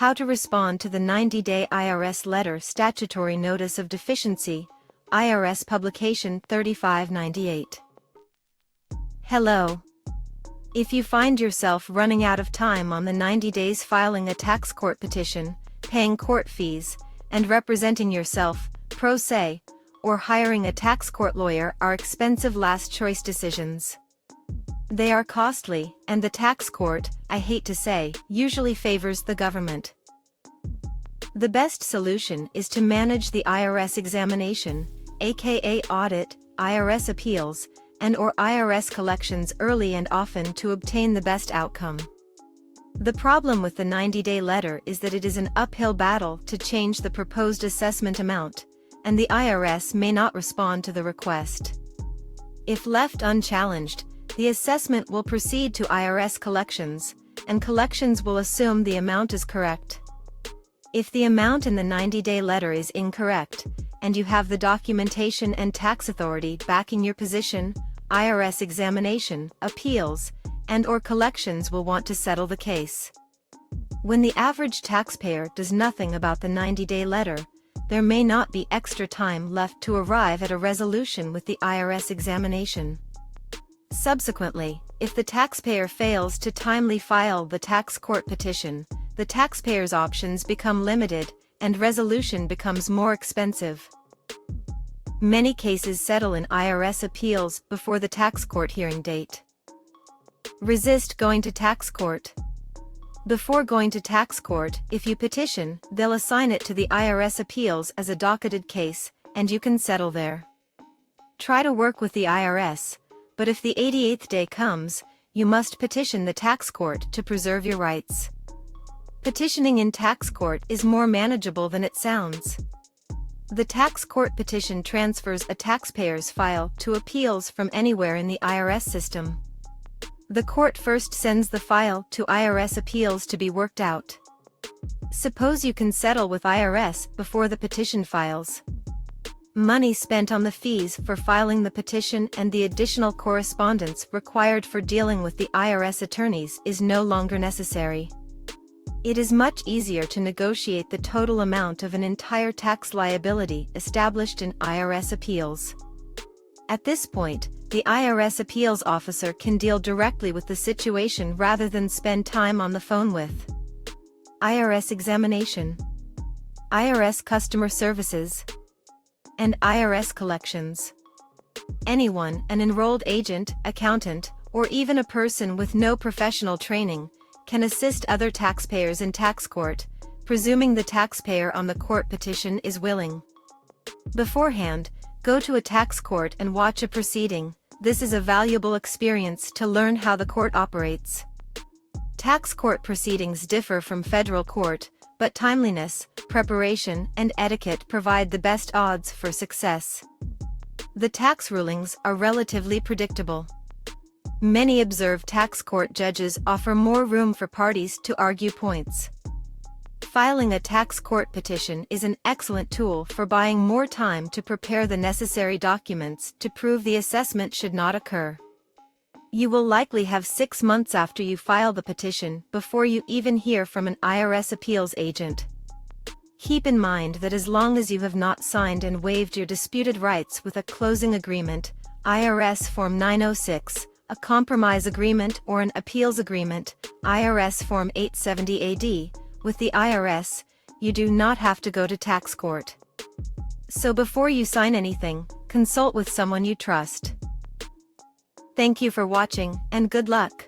How to respond to the 90-day IRS letter statutory notice of deficiency, IRS publication 3598. Hello. If you find yourself running out of time on the 90 days filing a tax court petition, paying court fees, and representing yourself, pro se, or hiring a tax court lawyer are expensive last choice decisions. They are costly, and the tax court, I hate to say, usually favors the government. The best solution is to manage the IRS examination, aka audit, IRS appeals, and/or IRS collections early and often to obtain the best outcome. The problem with the 90-day letter is that it is an uphill battle to change the proposed assessment amount, and the IRS may not respond to the request. If left unchallenged, the assessment will proceed to IRS collections, and collections will assume the amount is correct. If the amount in the 90-day letter is incorrect, and you have the documentation and tax authority backing your position, IRS examination, appeals, and/or collections will want to settle the case. When the average taxpayer does nothing about the 90-day letter, there may not be extra time left to arrive at a resolution with the IRS examination. Subsequently, if the taxpayer fails to timely file the tax court petition, the taxpayer's options become limited, and resolution becomes more expensive. Many cases settle in IRS appeals before the tax court hearing date. Resist going to tax court. Before going to tax court, if you petition, they'll assign it to the IRS appeals as a docketed case, and you can settle there. Try to work with the IRS, but if the 88th day comes, you must petition the tax court to preserve your rights. Petitioning in tax court is more manageable than it sounds. The tax court petition transfers a taxpayer's file to appeals from anywhere in the IRS system. The court first sends the file to IRS appeals to be worked out. Suppose you can settle with IRS before the petition files. Money spent on the fees for filing the petition and the additional correspondence required for dealing with the IRS attorneys is no longer necessary. It is much easier to negotiate the total amount of an entire tax liability established in IRS appeals. At this point, the IRS appeals officer can deal directly with the situation rather than spend time on the phone with IRS examination, IRS customer services, and IRS collections. Anyone, an enrolled agent, accountant, or even a person with no professional training, can assist other taxpayers in tax court, presuming the taxpayer on the court petition is willing. Beforehand, go to a tax court and watch a proceeding. This is a valuable experience to learn how the court operates. Tax court proceedings differ from federal court, but timeliness, preparation, and etiquette provide the best odds for success. The tax rulings are relatively predictable. Many observed tax court judges offer more room for parties to argue points. Filing a tax court petition is an excellent tool for buying more time to prepare the necessary documents to prove the assessment should not occur. You will likely have 6 months after you file the petition before you even hear from an IRS appeals agent. Keep in mind that as long as you have not signed and waived your disputed rights with a closing agreement, IRS Form 906, a compromise agreement or an appeals agreement, IRS Form 870 AD, with the IRS, you do not have to go to tax court. So before you sign anything, consult with someone you trust. Thank you for watching, and good luck.